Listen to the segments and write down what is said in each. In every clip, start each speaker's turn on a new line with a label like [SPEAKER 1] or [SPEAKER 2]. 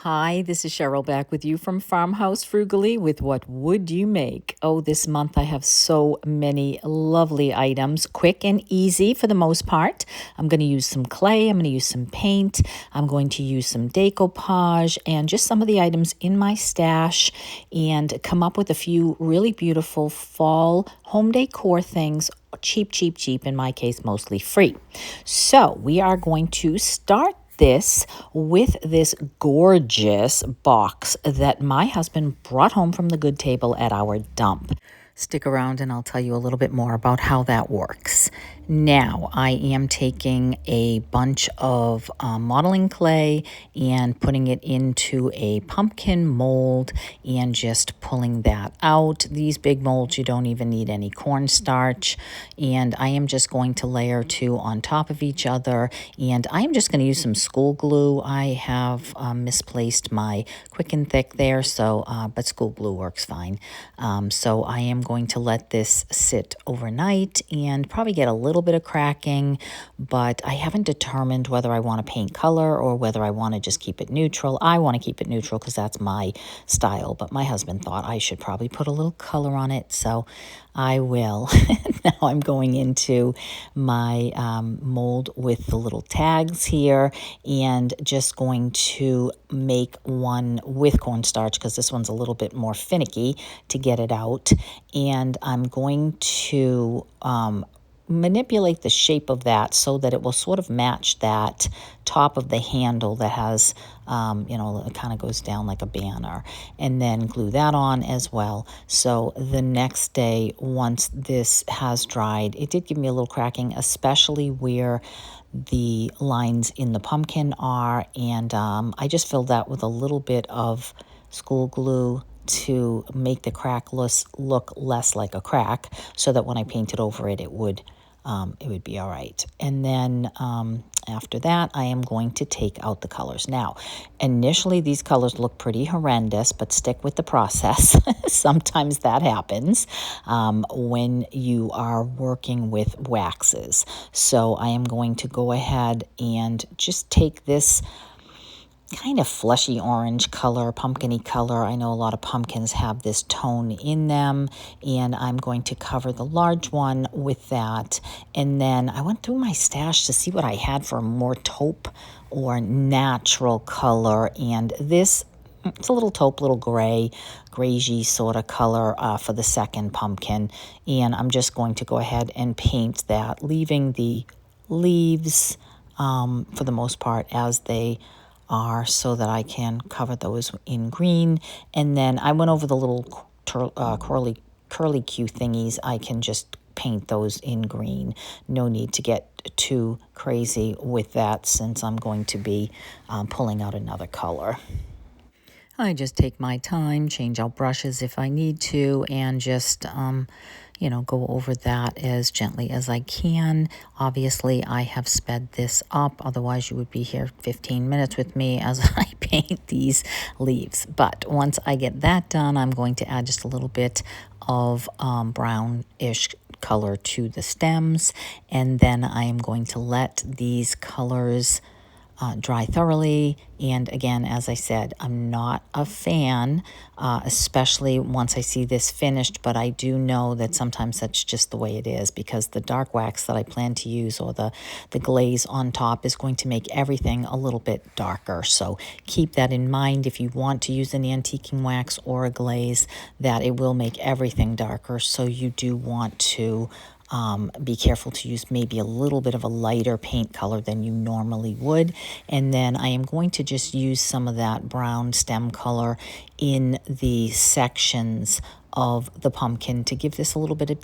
[SPEAKER 1] Hi, this is Cheryl back with you from Farmhouse Frugally with What Would You Make? Oh, this month I have so many lovely items, quick and easy for the most part. I'm going to use some clay, I'm going to use some paint, I'm going to use some decoupage and just some of the items in my stash and come up with a few really beautiful fall home decor things. Cheap, cheap, cheap, in my case, mostly free. So we are going to start this with this gorgeous box that my husband brought home from the good table at our dump. Stick around and I'll tell you a little bit more about how that works. Now, I am taking a bunch of modeling clay and putting it into a pumpkin mold and just pulling that out. These big molds, you don't even need any cornstarch. And I am just going to layer two on top of each other. And I am just going to use some school glue. I have misplaced my Quick and Thick there, but school glue works fine. So I am going to let this sit overnight and probably get a little bit of cracking, but I haven't determined whether I want to paint color or whether I want to just keep it neutral. I want to keep it neutral because that's my style, but my husband thought I should probably put a little color on it, so I will. Now I'm going into my mold with the little tags here and just going to make one with cornstarch because this one's a little bit more finicky to get it out. And I'm going to manipulate the shape of that so that it will sort of match that top of the handle that has, it kind of goes down like a banner, and then glue that on as well. So the next day, once this has dried, it did give me a little cracking, especially where the lines in the pumpkin are, and I just filled that with a little bit of school glue to make the crack look less like a crack, so that when I painted over it, it would be all right. And then after that, I am going to take out the colors. Now, initially, these colors look pretty horrendous, but stick with the process. Sometimes that happens when you are working with waxes. So I am going to go ahead and just take this kind of fleshy orange color, pumpkin-y color. I know a lot of pumpkins have this tone in them, and I'm going to cover the large one with that. And then I went through my stash to see what I had for a more taupe or natural color, and this, it's a little taupe, little grayish sort of color for the second pumpkin. And I'm just going to go ahead and paint that, leaving the leaves for the most part as they are, so that I can cover those in green. And then I went over the little curly Q thingies. I can just paint those in green. No need to get too crazy with that, since I'm going to be pulling out another color. I just take my time, change out brushes if I need to, and just go over that as gently as I can. Obviously, I have sped this up. Otherwise, you would be here 15 minutes with me as I paint these leaves. But once I get that done, I'm going to add just a little bit of brownish color to the stems. And then I am going to let these colors dry thoroughly. And again, as I said, I'm not a fan, especially once I see this finished, but I do know that sometimes that's just the way it is, because the dark wax that I plan to use, or the glaze on top, is going to make everything a little bit darker. So keep that in mind if you want to use an antiquing wax or a glaze, that it will make everything darker. So you do want to be careful to use maybe a little bit of a lighter paint color than you normally would. And then I am going to just use some of that brown stem color in the sections of the pumpkin to give this a little bit of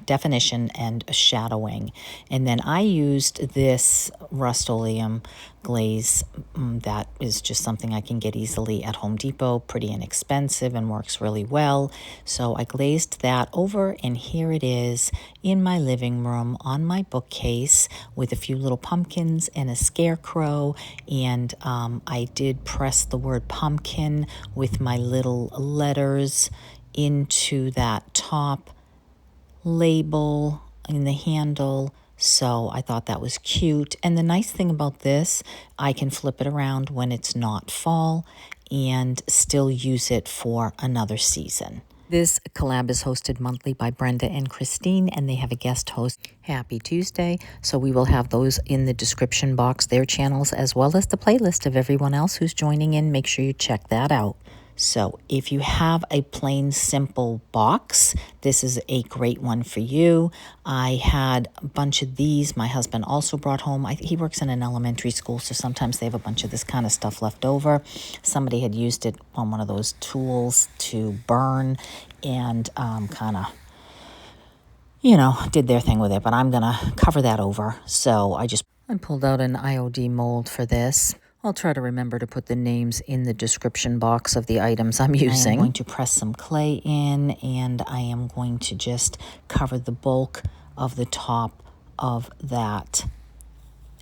[SPEAKER 1] definition and shadowing. And then I used this Rust-Oleum glaze that is just something I can get easily at Home Depot, pretty inexpensive and works really well. So I glazed that over, and here it is in my living room on my bookcase with a few little pumpkins and a scarecrow. And I did press the word pumpkin with my little letters into that top label in the handle. So I thought that was cute. And the nice thing about this, I can flip it around when it's not fall, and still use it for another season. This collab is hosted monthly by Brenda and Christine, and they have a guest host. Happy Tuesday. So we will have those in the description box, their channels, as well as the playlist of everyone else who's joining in. Make sure you check that out. So if you have a plain simple box, this is a great one for you. I had a bunch of these. My husband also brought home. He works in an elementary school, so sometimes they have a bunch of this kind of stuff left over. Somebody had used it on one of those tools to burn and kind of, did their thing with it, but I'm going to cover that over. So I pulled out an IOD mold for this. I'll try to remember to put the names in the description box of the items I'm using. I'm going to press some clay in, and I am going to just cover the bulk of the top of that.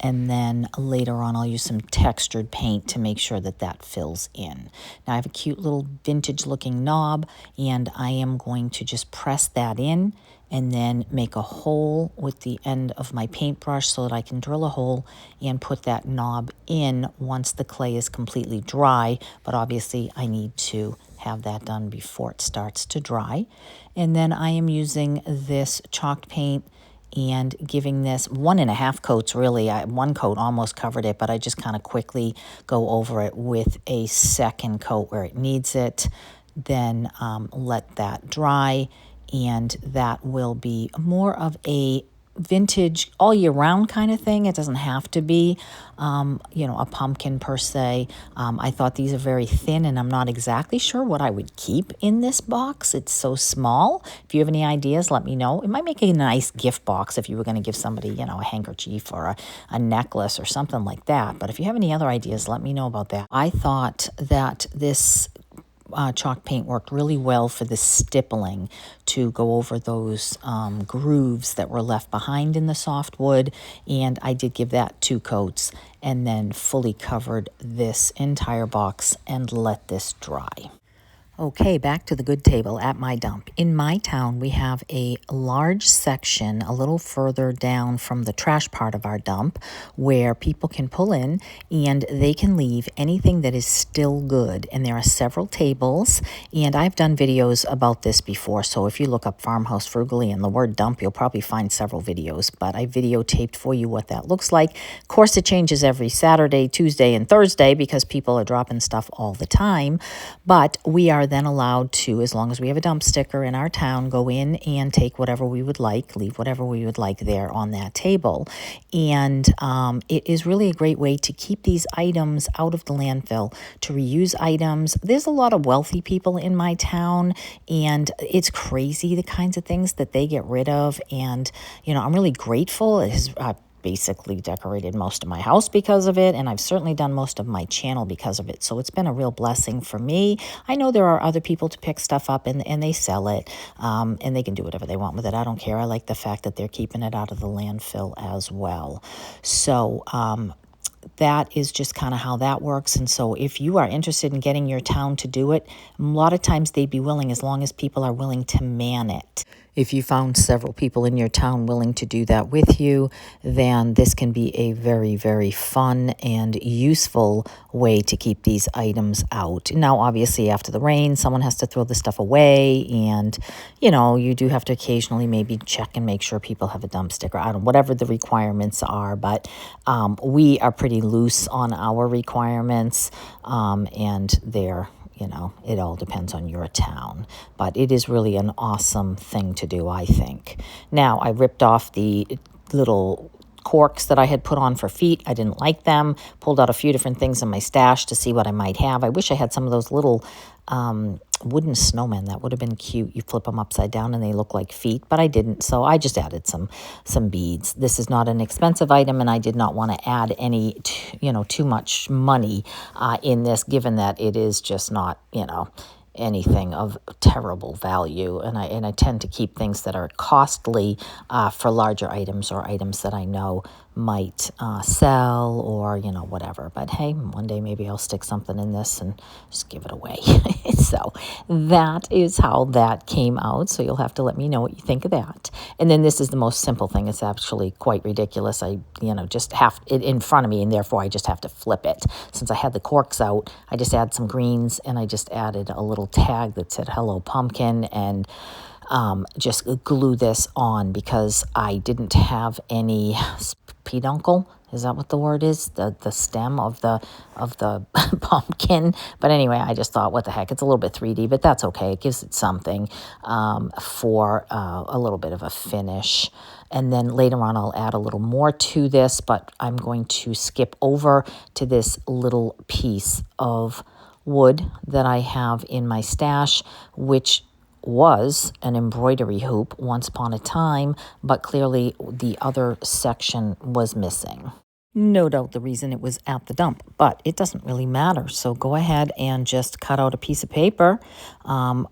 [SPEAKER 1] And then later on, I'll use some textured paint to make sure that that fills in. Now I have a cute little vintage looking knob, and I am going to just press that in and then make a hole with the end of my paintbrush so that I can drill a hole and put that knob in once the clay is completely dry. But obviously I need to have that done before it starts to dry. And then I am using this chalk paint and giving this 1.5 coats really. One coat almost covered it, but I just kind of quickly go over it with a second coat where it needs it. Then let that dry, and that will be more of a vintage all year round kind of thing. It doesn't have to be, a pumpkin per se. I thought these are very thin, and I'm not exactly sure what I would keep in this box. It's so small. If you have any ideas, let me know. It might make a nice gift box if you were going to give somebody, a handkerchief or a necklace or something like that. But if you have any other ideas, let me know about that. I thought that this chalk paint worked really well for the stippling to go over those grooves that were left behind in the soft wood, and I did give that 2 coats and then fully covered this entire box and let this dry. Okay, back to the good table at my dump. In my town, we have a large section a little further down from the trash part of our dump where people can pull in and they can leave anything that is still good. And there are several tables, and I've done videos about this before. So if you look up Farmhouse Frugally and the word dump, you'll probably find several videos, but I videotaped for you what that looks like. Of course, it changes every Saturday, Tuesday, and Thursday because people are dropping stuff all the time, but we are then allowed to, as long as we have a dump sticker in our town, go in and take whatever we would like, leave whatever we would like there on that table. And it is really a great way to keep these items out of the landfill, to reuse items. There's a lot of wealthy people in my town, and it's crazy the kinds of things that they get rid of. And, I'm really grateful. It has basically decorated most of my house because of it, and I've certainly done most of my channel because of it. So it's been a real blessing for me. I know there are other people to pick stuff up and they sell it, and they can do whatever they want with it. I don't care. I like the fact that they're keeping it out of the landfill as well. So that is just kind of how that works. And so if you are interested in getting your town to do it, a lot of times they'd be willing, as long as people are willing to man it. If you found several people in your town willing to do that with you, then this can be a very, very fun and useful way to keep these items out. Now, obviously, after the rain, someone has to throw the stuff away, and, you do have to occasionally maybe check and make sure people have a dump sticker. I don't know, whatever the requirements are, but we are pretty loose on our requirements, and they're it all depends on your town. But it is really an awesome thing to do, I think. Now, I ripped off the little corks that I had put on for feet. I didn't like them. Pulled out a few different things in my stash to see what I might have. I wish I had some of those little wooden snowmen. That would have been cute. You flip them upside down and they look like feet, but I didn't, so I just added some beads. This is not an expensive item, and I did not want to add any too much money in this, given that it is just not anything of terrible value, and I tend to keep things that are costly for larger items or items that I know might sell or, you know, whatever. But hey, one day maybe I'll stick something in this and just give it away. So that is how that came out. So you'll have to let me know what you think of that. And then this is the most simple thing. It's actually quite ridiculous. I, you know, just have it in front of me, and therefore I just have to flip it. Since I had the corks out, I just add some greens, and I just added a little tag that said "Hello Pumpkin," and just glue this on because I didn't have any peduncle. Is that what the word is? The stem of the pumpkin. But anyway, I just thought, what the heck? It's a little bit 3D, but that's okay. It gives it something for a little bit of a finish. And then later on, I'll add a little more to this, but I'm going to skip over to this little piece of wood that I have in my stash, which was an embroidery hoop once upon a time, but clearly the other section was missing. No doubt the reason it was at the dump, but it doesn't really matter. So go ahead and just cut out a piece of paper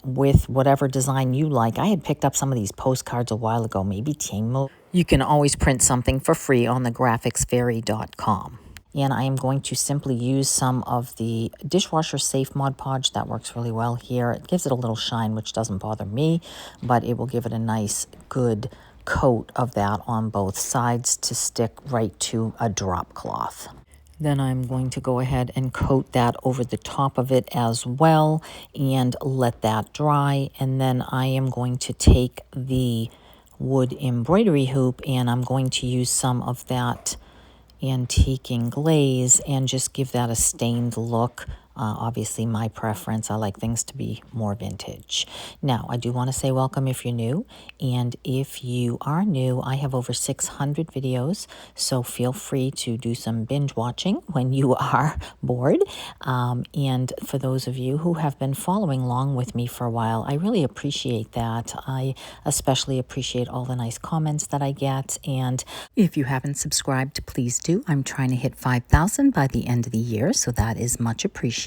[SPEAKER 1] with whatever design you like. I had picked up some of these postcards a while ago, maybe Timo. You can always print something for free on the graphicsfairy.com. And I am going to simply use some of the dishwasher safe Mod Podge. That works really well here. It gives it a little shine, which doesn't bother me, but it will give it a nice, good coat of that on both sides to stick right to a drop cloth. Then I'm going to go ahead and coat that over the top of it as well and let that dry. And then I am going to take the wood embroidery hoop and I'm going to use some of that antiquing glaze and just give that a stained look. Obviously my preference, I like things to be more vintage. Now, I do want to say welcome if you're new, and if you are new, I have over 600 videos, so feel free to do some binge watching when you are bored. And for those of you who have been following along with me for a while, I really appreciate that. I especially appreciate all the nice comments that I get, and if you haven't subscribed, please do. I'm trying to hit 5,000 by the end of the year, so that is much appreciated.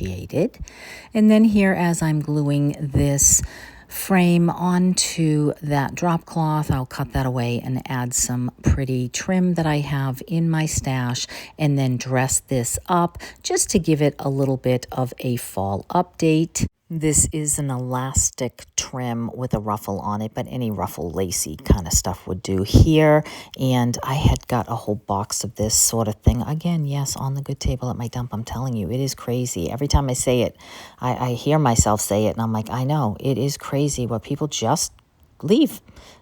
[SPEAKER 1] And then here, as I'm gluing this frame onto that drop cloth, I'll cut that away and add some pretty trim that I have in my stash, and then dress this up just to give it a little bit of a fall update. This is an elastic trim with a ruffle on it, but any ruffle lacy kind of stuff would do here. And I had got a whole box of this sort of thing. Again, yes, on the good table at my dump. I'm telling you, it is crazy. Every time I say it, I hear myself say it, and I'm like, I know, it is crazy what people just leave.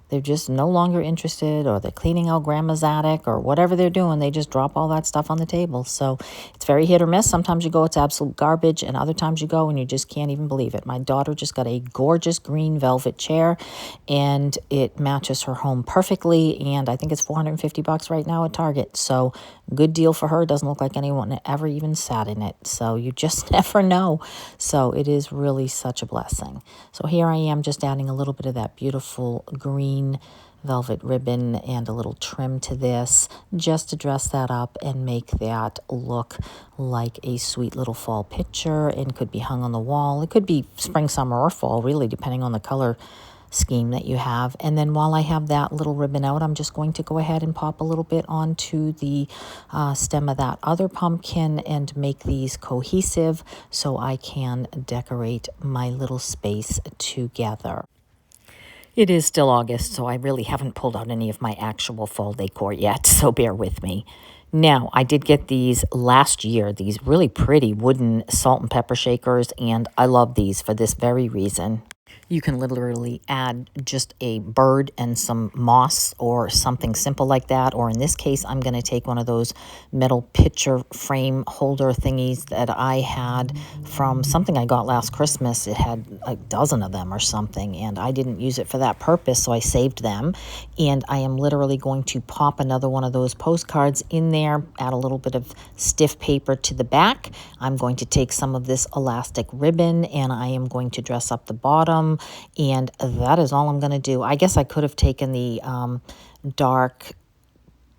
[SPEAKER 1] They're just no longer interested, or they're cleaning out grandma's attic, or whatever they're doing. They just drop all that stuff on the table. So it's very hit or miss. Sometimes you go, it's absolute garbage, and other times you go and you just can't even believe it. My daughter just got a gorgeous green velvet chair, and it matches her home perfectly, and I think it's $450 right now at Target. So good deal for her. Doesn't look like anyone ever even sat in it. So you just never know. So it is really such a blessing. So here I am just adding a little bit of that beautiful green velvet ribbon and a little trim to this just to dress that up and make that look like a sweet little fall picture, and could be hung on the wall. It could be spring, summer, or fall, really, depending on the color scheme that you have. And then while I have that little ribbon out, I'm just going to go ahead and pop a little bit onto the stem of that other pumpkin and make these cohesive so I can decorate my little space together. It is still August, so I really haven't pulled out any of my actual fall decor yet, so bear with me. Now, I did get these last year, these really pretty wooden salt and pepper shakers, and I love these for this very reason. You can literally add just a bird and some moss or something simple like that. Or in this case, I'm going to take one of those metal picture frame holder thingies that I had from something I got last Christmas. It had a dozen of them or something, and I didn't use it for that purpose, so I saved them. And I am literally going to pop another one of those postcards in there, add a little bit of stiff paper to the back. I'm going to take some of this elastic ribbon, and I am going to dress up the bottom. And that is all I'm going to do. I guess I could have taken the dark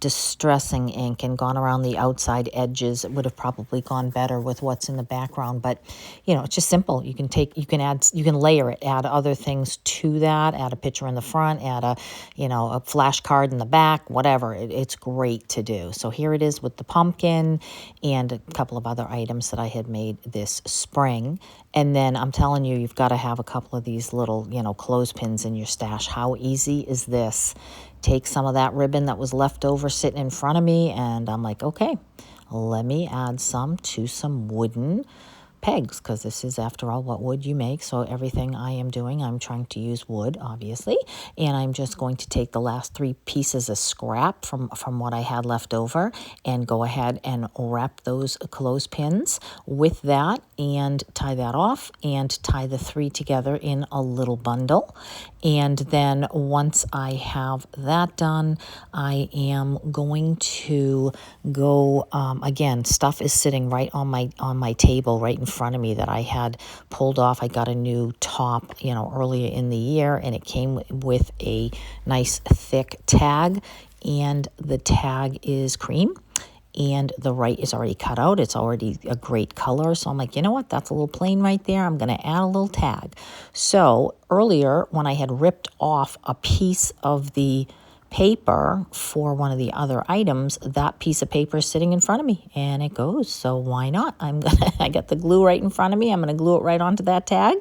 [SPEAKER 1] distressing ink and gone around the outside edges, it would have probably gone better with what's in the background. But it's just simple. You can layer it, add other things to that, add a picture in the front, add a flash card in the back, whatever. It's great to do. So here it is with the pumpkin and a couple of other items that I had made this spring. And then I'm telling you, you've got to have a couple of these little, clothespins in your stash. How easy is this? Take some of that ribbon that was left over sitting in front of me, and I'm like, okay, let me add some to some wooden pegs, because this is, after all, what wood you make. So everything I am doing, I'm trying to use wood, obviously, and I'm just going to take the last 3 pieces of scrap from what I had left over and go ahead and wrap those clothespins with that and tie that off and tie the 3 together in a little bundle. And then once I have that done, I am going to go, again, stuff is sitting right on my table right in front of me that I had pulled off. I got a new top, earlier in the year, and it came with a nice thick tag, and the tag is cream. And the right is already cut out. It's already a great color. So I'm like, you know what? That's a little plain right there. I'm going to add a little tag. So earlier, when I had ripped off a piece of the paper for one of the other items, that piece of paper is sitting in front of me, and it goes. So why not? I got the glue right in front of me. I'm going to glue it right onto that tag,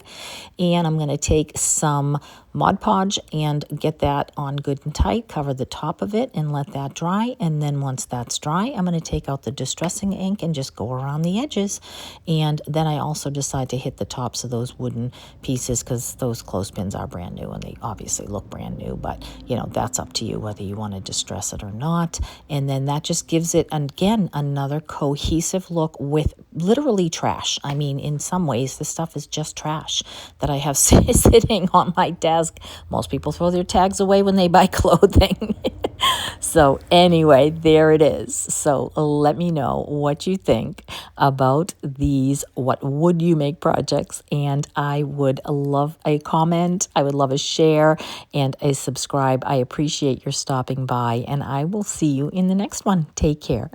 [SPEAKER 1] and I'm going to take some Mod Podge and get that on good and tight, cover the top of it and let that dry. And then once that's dry, I'm going to take out the distressing ink and just go around the edges. And then I also decide to hit the tops of those wooden pieces, because those clothespins are brand new and they obviously look brand new, but that's up to you whether you want to distress it or not. And then that just gives it, again, another cohesive look with literally trash. I mean, in some ways, this stuff is just trash that I have sitting on my desk. Most people throw their tags away when they buy clothing. So anyway, there it is. So let me know what you think about these what would you make projects, and I would love a comment. I would love a share and a subscribe. I appreciate your stopping by, and I will see you in the next one. Take care.